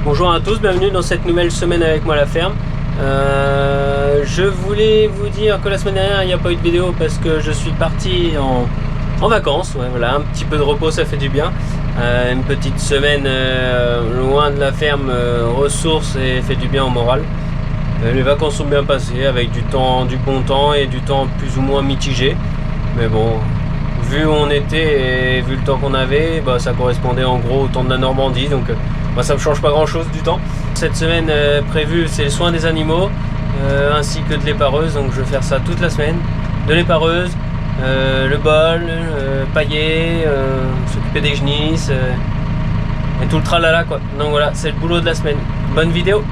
Bonjour à tous, bienvenue dans cette nouvelle semaine avec moi à la ferme. Je voulais vous dire que la semaine dernière il n'y a pas eu de vidéo parce que je suis parti en vacances. Ouais, voilà, un petit peu de repos ça fait du bien. Une petite semaine loin de la ferme ressource et fait du bien au moral. Les vacances sont bien passées avec du bon temps et du temps plus ou moins mitigé. Mais bon, vu où on était et vu le temps qu'on avait, bah, ça correspondait en gros au temps de la Normandie. Donc bah, ça ne me change pas grand chose du temps. Cette semaine prévue, c'est le soin des animaux ainsi que de l'épareuse. Donc je vais faire ça toute la semaine. De l'épareuse, le bol, pailler, s'occuper des genisses et tout le tralala quoi. Donc voilà, c'est le boulot de la semaine. Bonne vidéo.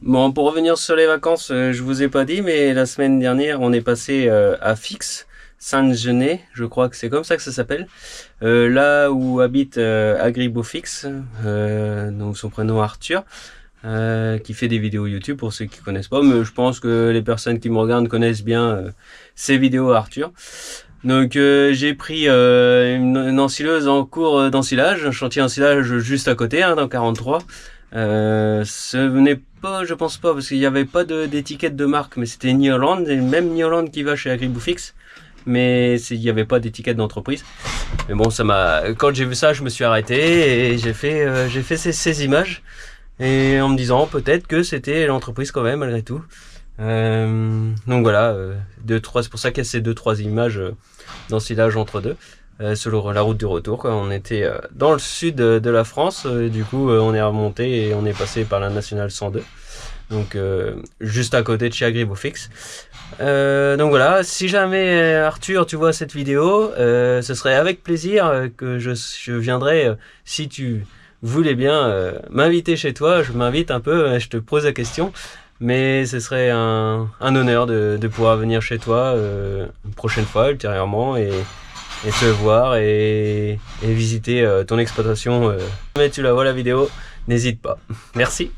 Bon, pour revenir sur les vacances, je vous ai pas dit, mais la semaine dernière, on est passé à Fix, Saint-Genet, je crois que c'est comme ça que ça s'appelle, là où habite Agribofix, donc son prénom Arthur, qui fait des vidéos YouTube pour ceux qui connaissent pas, mais je pense que les personnes qui me regardent connaissent bien ses vidéos Arthur. Donc j'ai pris une ensileuse en cours d'ensilage, un chantier ensilage juste à côté, hein, dans 43. Ce n'est pas, je pense pas, parce qu'il n'y avait pas d'étiquette de marque, mais c'était New Holland, et même New Holland qui va chez Agribofix, mais il n'y avait pas d'étiquette d'entreprise. Mais bon, quand j'ai vu ça, je me suis arrêté et j'ai fait ces images, et en me disant peut-être que c'était l'entreprise quand même malgré tout. Donc voilà, c'est pour ça qu'il y a ces 2-3 images d'ensilage entre deux. Sur la route du retour quoi. On était dans le sud de la France, du coup on est remonté et on est passé par la nationale 102, donc juste à côté de chez Agribofix. Donc voilà, si jamais Arthur tu vois cette vidéo, ce serait avec plaisir que je viendrai, si tu voulais bien m'inviter chez toi. Je m'invite un peu, je te pose la question, mais ce serait un honneur de pouvoir venir chez toi une prochaine fois ultérieurement et te voir et visiter ton exploitation. Mais tu la vois la vidéo, n'hésite pas. Merci.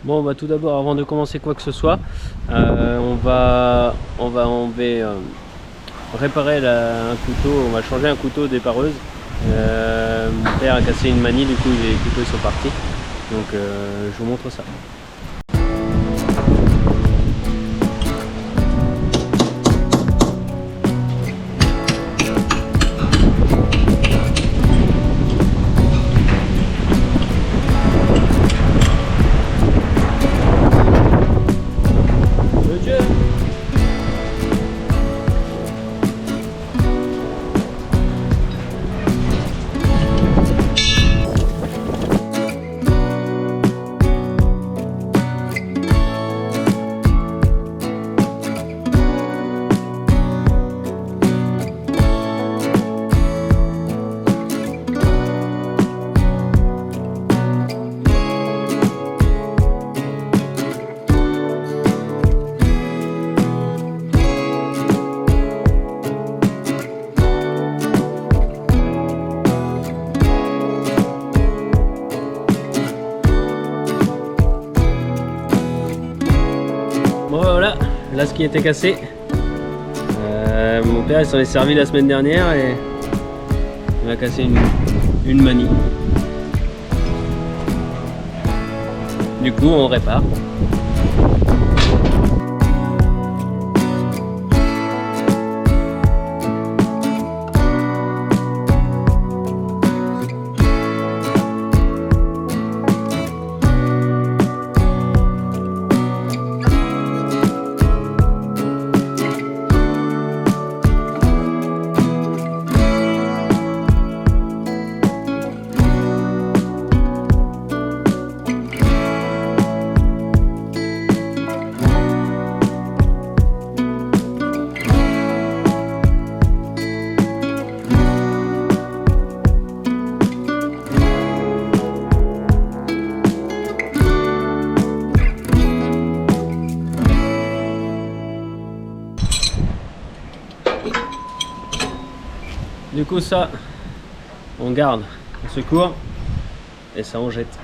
Bon, bah tout d'abord, avant de commencer quoi que ce soit, on va réparer un couteau. On va changer un couteau d'épareuse. Mon père a cassé une manie, du coup les couteaux sont partis. Donc je vous montre ça. Bon voilà, là ce qui était cassé, mon père il s'en est servi la semaine dernière et il a cassé une manie. Du coup on répare. Du coup ça, on garde, on secourt et ça on jette.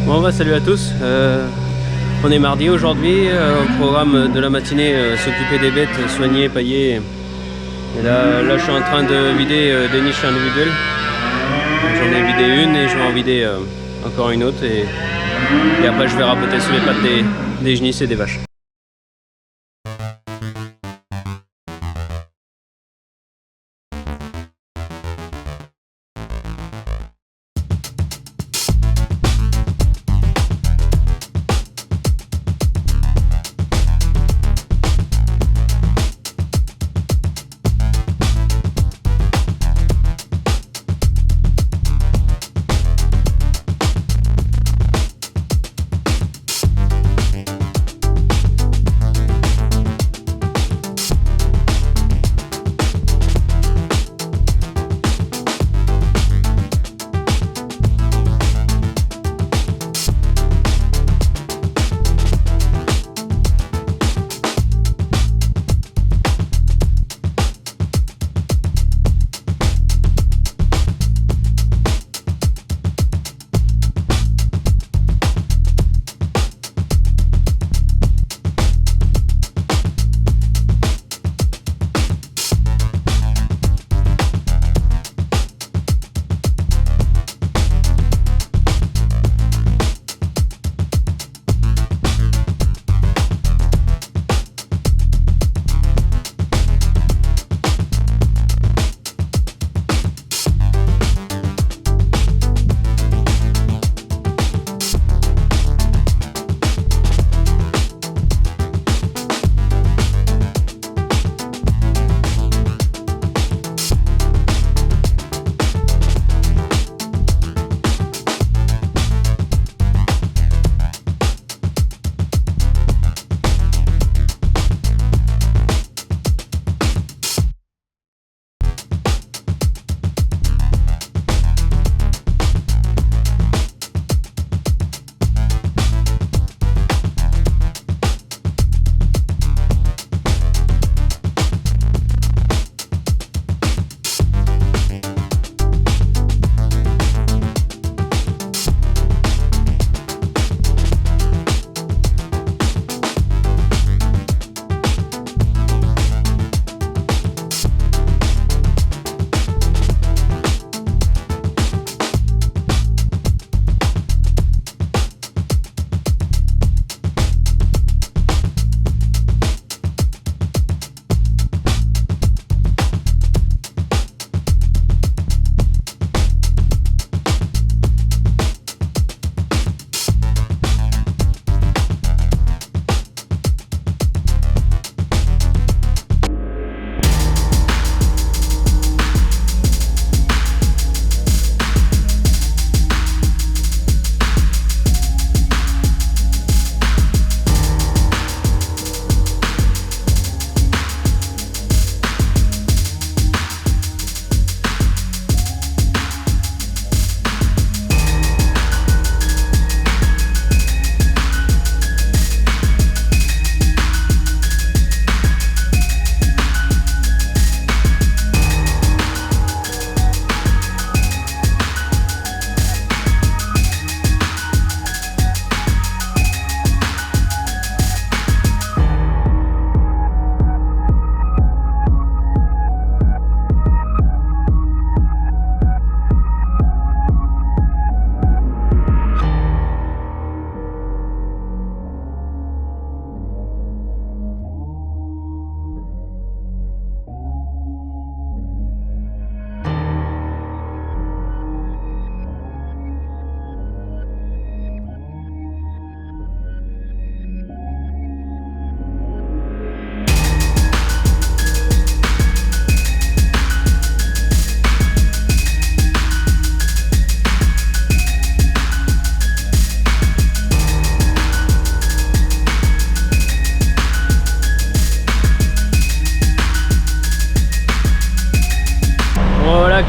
Bon bah salut à tous, on est mardi aujourd'hui, au programme de la matinée s'occuper des bêtes, soigner, pailler. Et là je suis en train de vider des niches individuelles. J'en ai vidé une et je vais en vider encore une autre et après je vais raboter sur les pattes des genisses et des vaches.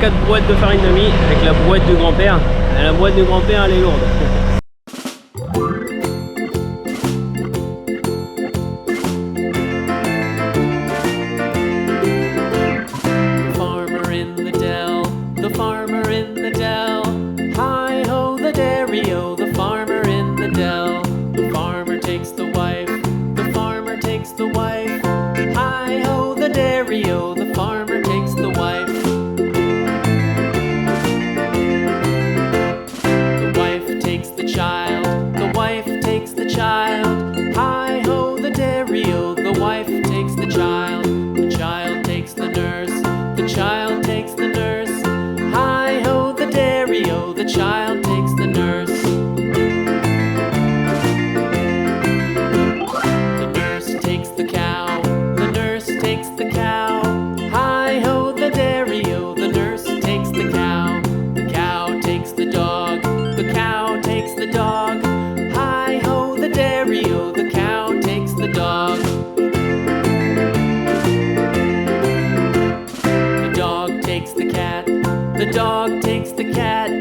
4 boîtes de farine de mie avec la boîte du grand-père. La boîte du grand-père, elle est lourde. The farmer in the dell. Hi ho, the dairy-o, the farmer in the dell. The farmer takes the wife, the farmer takes the wife. Hi ho, the dairy-o, the farmer takes the wife. The wife takes the child, the wife takes the child. Hi ho, the dairy-o, the wife takes the child. The child takes the nurse, the child takes the nurse. Hi ho, the dairy-o, the child takes the nurse. The nurse takes the cow, the nurse takes the cow. Hi ho, the dairy-o, the nurse takes the cow. The cow takes the dog, the cow takes the dog. Hi ho, the dairy-o, the cow takes the dog. The dog takes the cat, the dog takes the cat.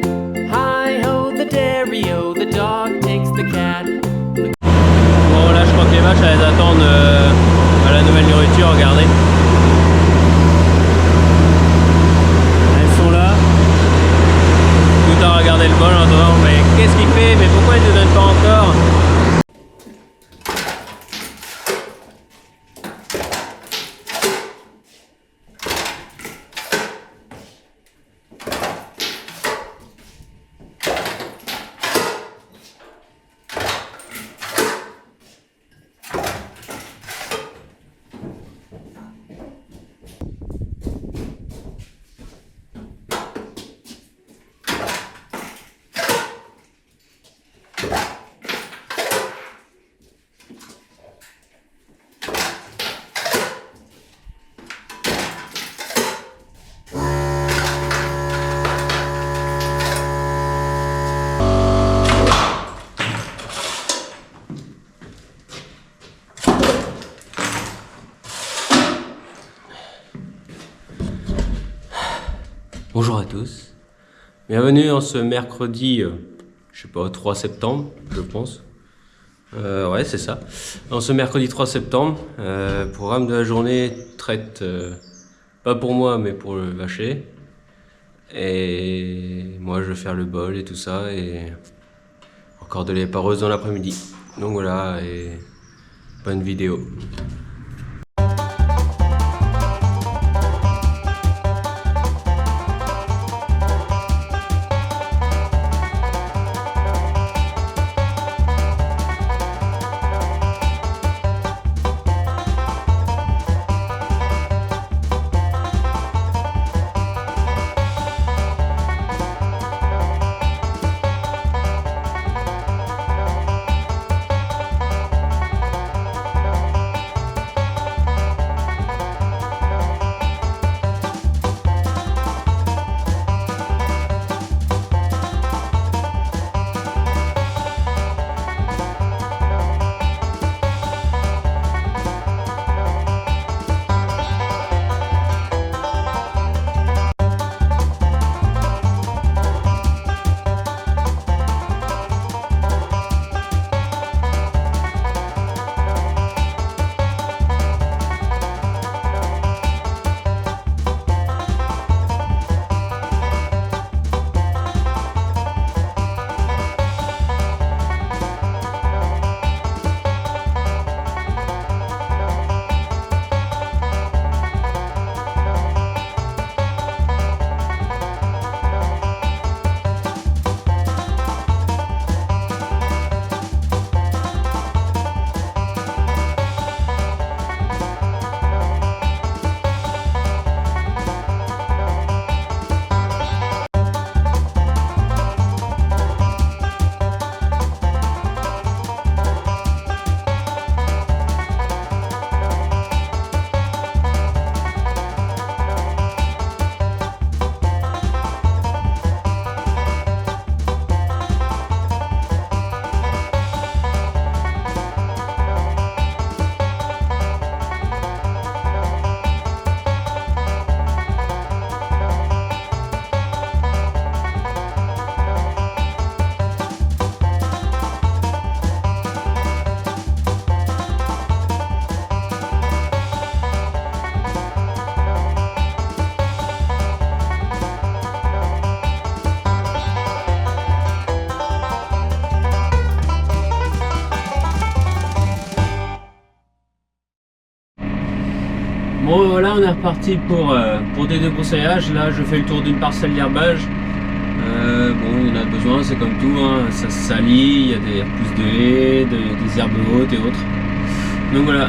Hi ho, the dairy-o, the dog takes the cat. Bon là je crois que les vaches elles attendent à la nouvelle nourriture, regardez. Elles sont là. Tout à regarder le bol en attendant, mais qu'est-ce qu'il fait? Mais pourquoi il ne donne pas encore? Bonjour à tous, bienvenue en ce mercredi, je sais pas, 3 septembre, je pense. Ouais, c'est ça. En ce mercredi 3 septembre, programme de la journée traite, pas pour moi, mais pour le vacher. Et moi, je vais faire le bol et tout ça, et encore de lait pareuse dans l'après-midi. Donc voilà, et bonne vidéo. est reparti pour des débroussaillasges. Là, je fais le tour d'une parcelle d'herbage. Bon, il y en a besoin, c'est comme tout, hein. Ça se salit, il y a des repousses de haies, des herbes hautes et autres. Donc voilà.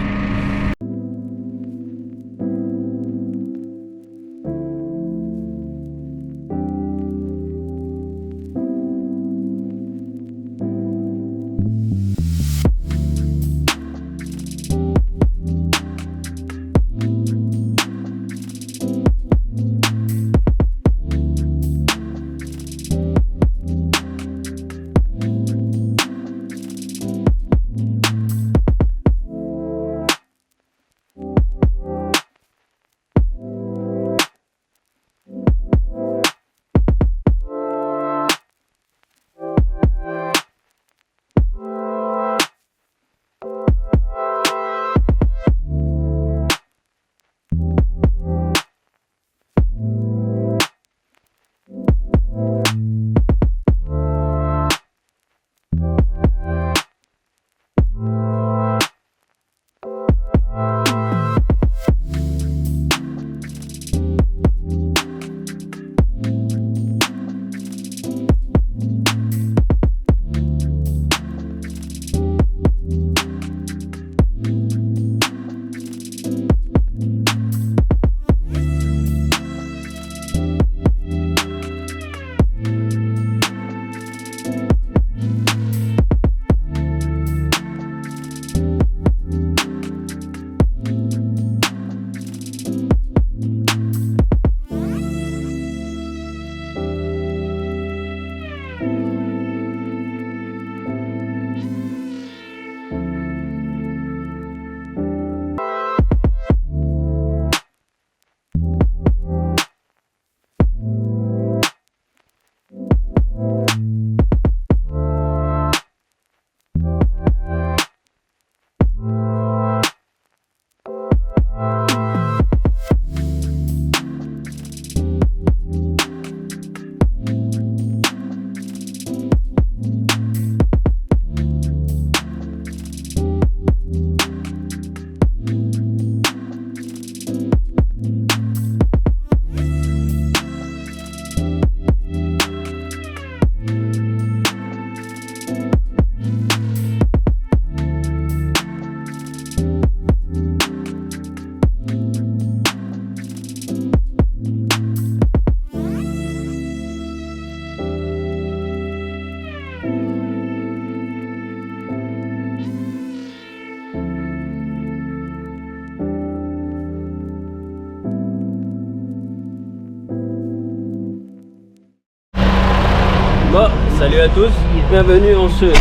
Bon, salut à tous, bienvenue en ce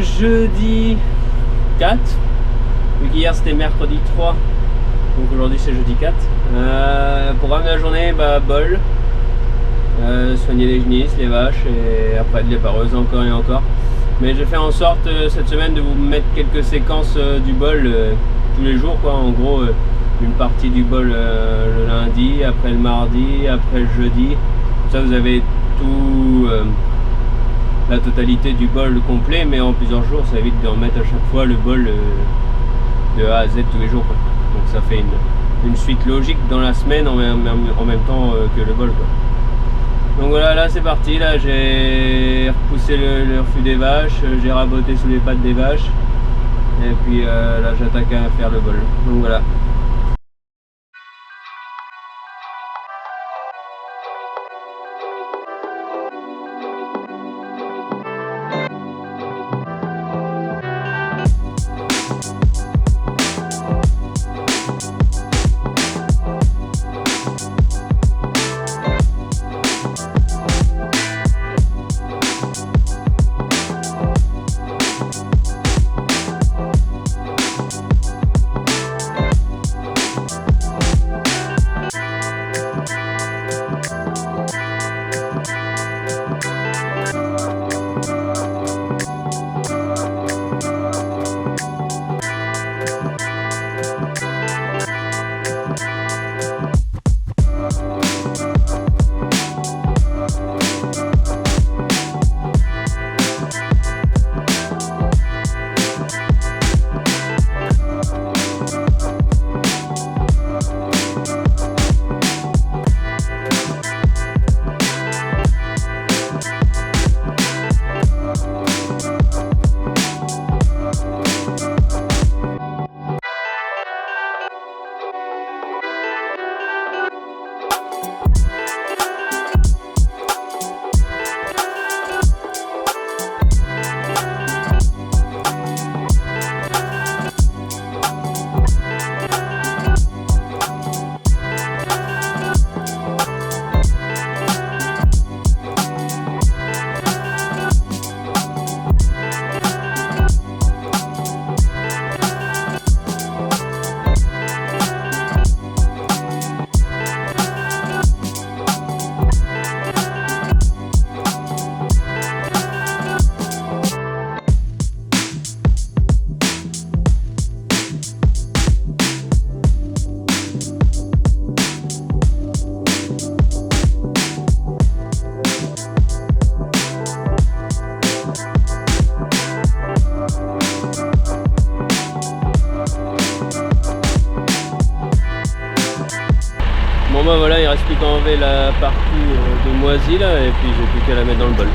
jeudi 4, vu qu'hier c'était mercredi 3, donc aujourd'hui c'est jeudi 4. Programme de la journée, bol, soigner les génisses, les vaches et après de l'épareuse encore et encore. Mais je fais en sorte cette semaine de vous mettre quelques séquences du bol tous les jours, quoi. En gros, une partie du bol le lundi, après le mardi, après le jeudi. Ça, vous avez tout, la totalité du bol complet, mais en plusieurs jours. Ça évite de remettre à chaque fois le bol de A à Z tous les jours, quoi. Donc ça fait une suite logique dans la semaine en même temps que le bol, quoi. Donc voilà, là c'est parti, là j'ai repoussé le refus des vaches, j'ai raboté sous les pattes des vaches, et puis là j'attaque à faire le bol. Donc voilà. d'enlever la partie de moisi là, et puis j'ai plus qu'à la mettre dans le bol.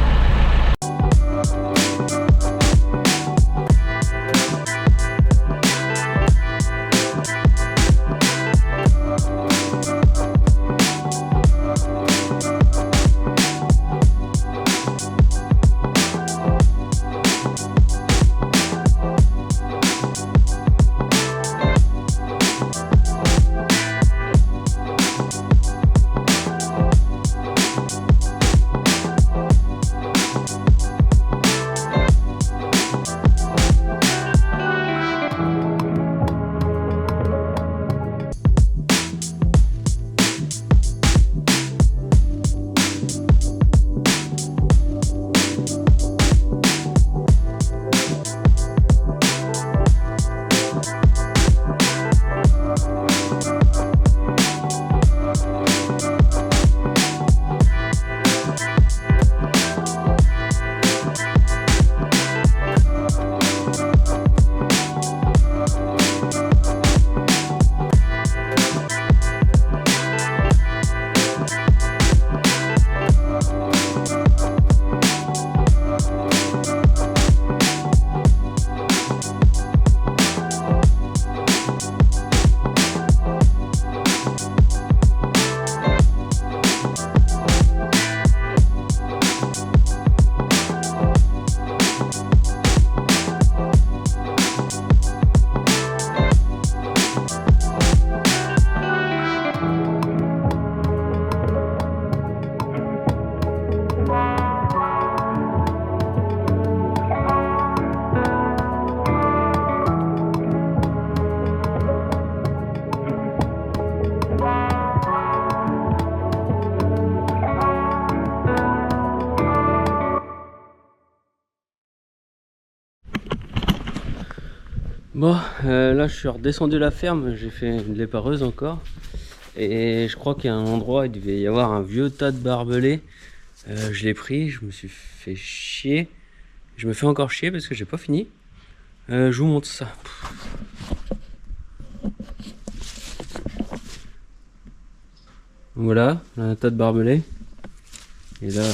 Bon, là je suis redescendu la ferme, j'ai fait une lépareuse encore. Et je crois qu'il y a un endroit, il devait y avoir un vieux tas de barbelés. Je l'ai pris, je me suis fait chier. Je me fais encore chier parce que j'ai pas fini. Je vous montre ça. Voilà, un tas de barbelés. Et là,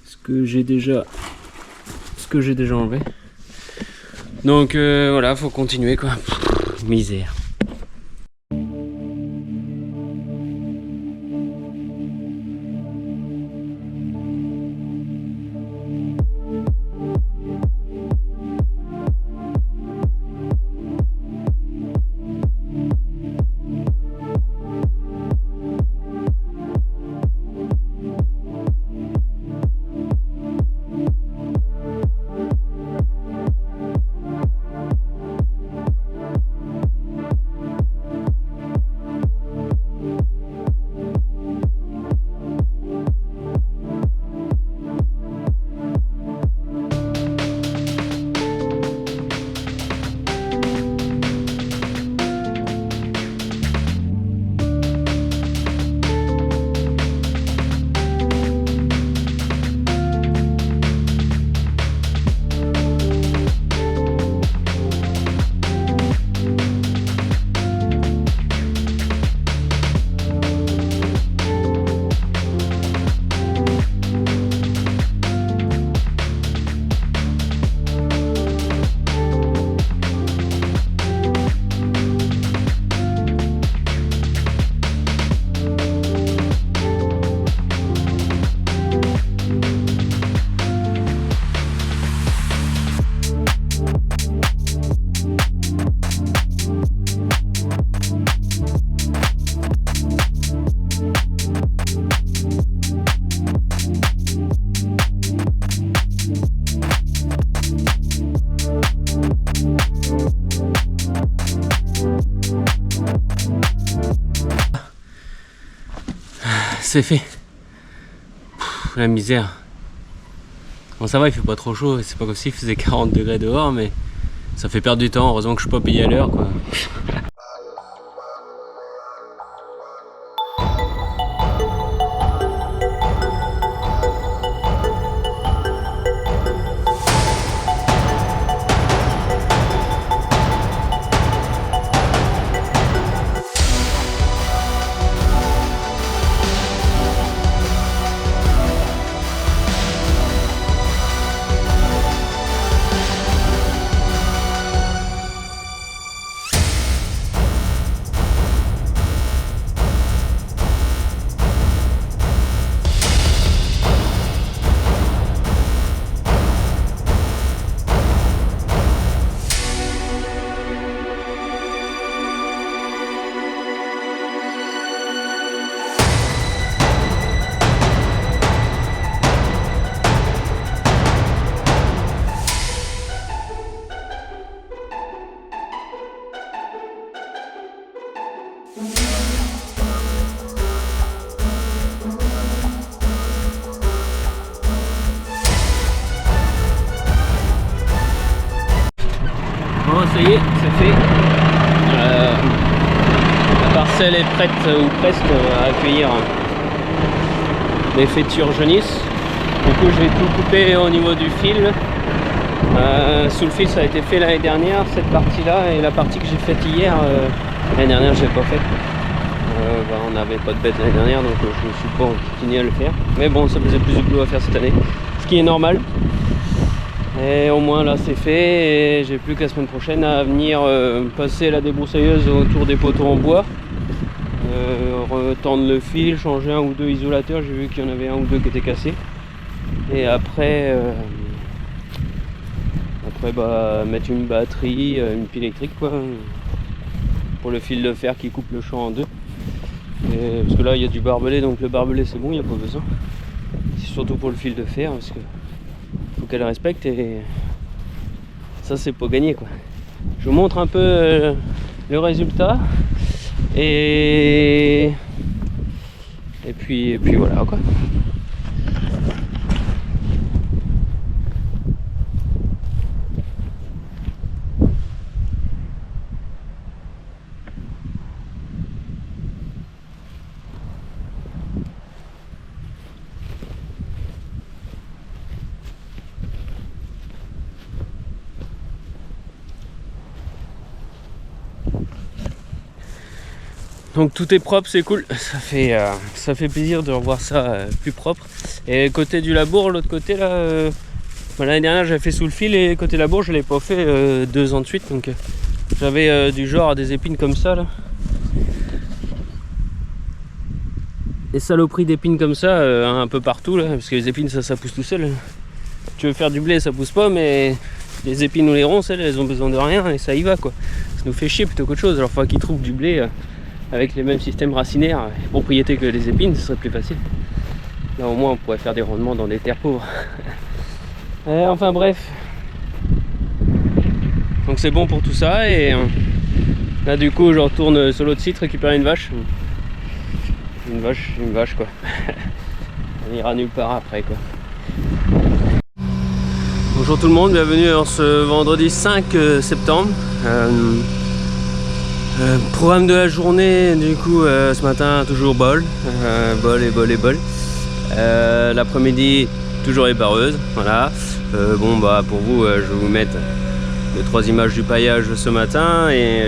ce que j'ai déjà enlevé. Donc voilà, faut continuer quoi. Misère. C'est fait. La misère. Bon ça va, il fait pas trop chaud, c'est pas comme s'il faisait 40 degrés dehors, mais ça fait perdre du temps, heureusement que je suis pas payé à l'heure quoi. ça y est, c'est fait. La parcelle est prête ou presque à accueillir les futurs jeunisses. Du coup, je vais tout couper au niveau du fil. Sous le fil, ça a été fait l'année dernière, cette partie-là, et la partie que j'ai faite hier, l'année dernière, je l'ai pas faite. On n'avait pas de bête l'année dernière, donc je me suis pas continué à le faire. Mais bon, ça faisait plus de boulot à faire cette année, ce qui est normal. Et au moins là c'est fait, et j'ai plus que la semaine prochaine à venir passer la débroussailleuse autour des poteaux en bois, retendre le fil, changer un ou deux isolateurs, j'ai vu qu'il y en avait un ou deux qui étaient cassés, et après mettre une batterie, une pile électrique quoi, pour le fil de fer qui coupe le champ en deux. Et, parce que là il y a du barbelé, donc le barbelé c'est bon, il n'y a pas besoin. C'est surtout pour le fil de fer parce que faut qu'elle respecte, et ça c'est pas gagné quoi. Je vous montre un peu le résultat et puis voilà quoi. Donc tout est propre, c'est cool, ça fait plaisir de revoir ça plus propre. Et côté du labour, l'autre côté là, l'année dernière j'avais fait sous le fil, et côté labour je l'ai pas fait 2 ans de suite, donc j'avais du genre des épines comme ça là. Des saloperies d'épines comme ça un peu partout là, parce que les épines ça pousse tout seul. Tu veux faire du blé, ça pousse pas, mais les épines ou les ronces elles ont besoin de rien et ça y va quoi. Ça nous fait chier plutôt qu'autre chose, alors il faut qu'ils trouvent du blé avec les mêmes systèmes racinaires et propriétés que les épines, ce serait plus facile. Là au moins on pourrait faire des rendements dans des terres pauvres. Enfin bref. Donc c'est bon pour tout ça, et là du coup je retourne sur l'autre site récupérer une vache. Une vache quoi. Elle ira nulle part après quoi. Bonjour tout le monde, bienvenue en ce vendredi 5 septembre. Programme de la journée, du coup ce matin toujours bol. L'après-midi toujours épareuse, voilà. Bon bah pour vous je vais vous mettre les 3 images du paillage ce matin, et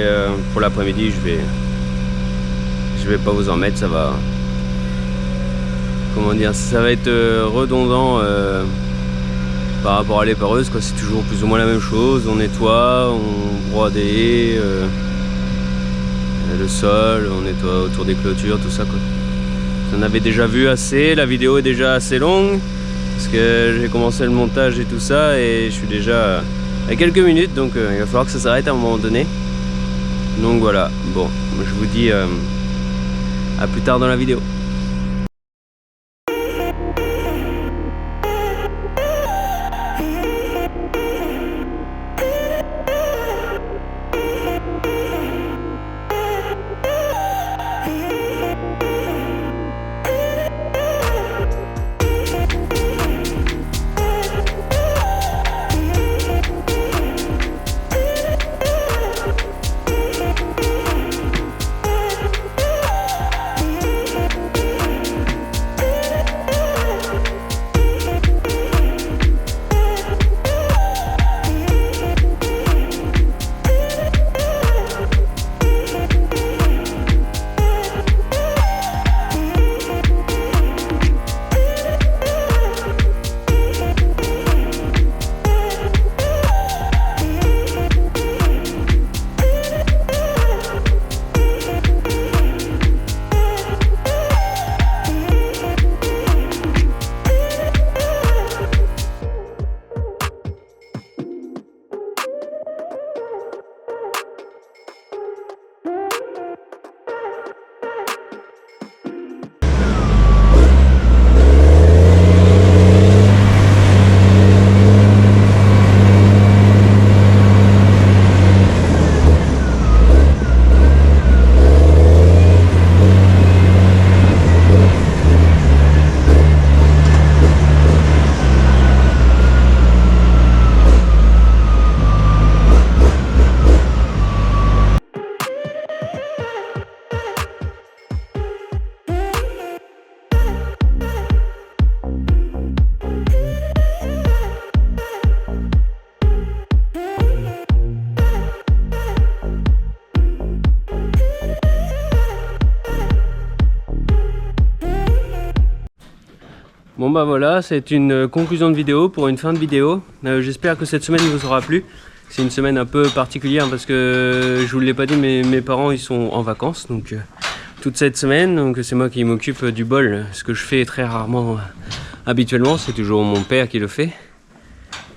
pour l'après-midi je vais pas vous en mettre, ça va, comment dire, ça va être redondant par rapport à l'épareuse quoi. C'est toujours plus ou moins la même chose, on nettoie, on broie des haies, le sol, on nettoie autour des clôtures, tout ça quoi. Vous en avez déjà vu assez, la vidéo est déjà assez longue parce que j'ai commencé le montage et tout ça, et je suis déjà à quelques minutes, donc il va falloir que ça s'arrête à un moment donné. Donc voilà, bon, je vous dis à plus tard dans la vidéo. Bon bah voilà, c'est une conclusion de vidéo pour une fin de vidéo. J'espère que cette semaine vous aura plu. C'est une semaine un peu particulière parce que je vous l'ai pas dit, mais mes parents ils sont en vacances donc toute cette semaine, donc c'est moi qui m'occupe du bol, ce que je fais très rarement habituellement, c'est toujours mon père qui le fait.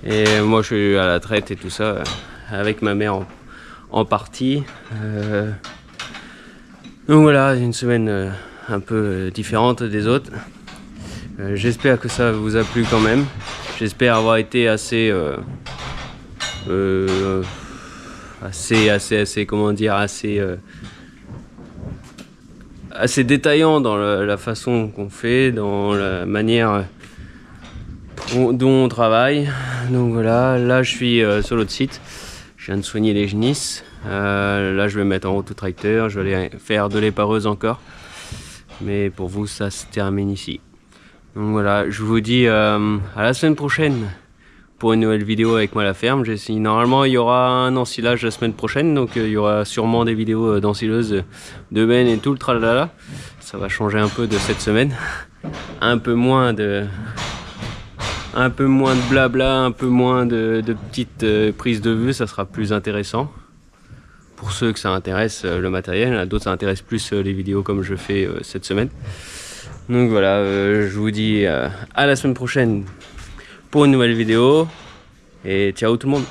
Et moi je suis à la traite et tout ça avec ma mère en partie. Donc voilà, une semaine un peu différente des autres. J'espère que ça vous a plu quand même. J'espère avoir été assez comment dire, assez détaillant dans la façon qu'on fait, dans la manière dont on travaille. Donc voilà, là je suis sur l'autre site. Je viens de soigner les génisses. Là je vais mettre en route le tracteur. Je vais aller faire de l'épareuse encore. Mais pour vous, ça se termine ici. Donc voilà, je vous dis à la semaine prochaine pour une nouvelle vidéo avec moi à la ferme. Normalement, il y aura un ensilage la semaine prochaine, donc il y aura sûrement des vidéos d'ensileuse de benne et tout le tralala. Ça va changer un peu de cette semaine. Un peu moins de blabla, un peu moins de petites prises de vue, ça sera plus intéressant. Pour ceux que ça intéresse le matériel, d'autres ça intéresse plus les vidéos comme je fais cette semaine. Donc voilà, je vous dis à la semaine prochaine pour une nouvelle vidéo et ciao tout le monde.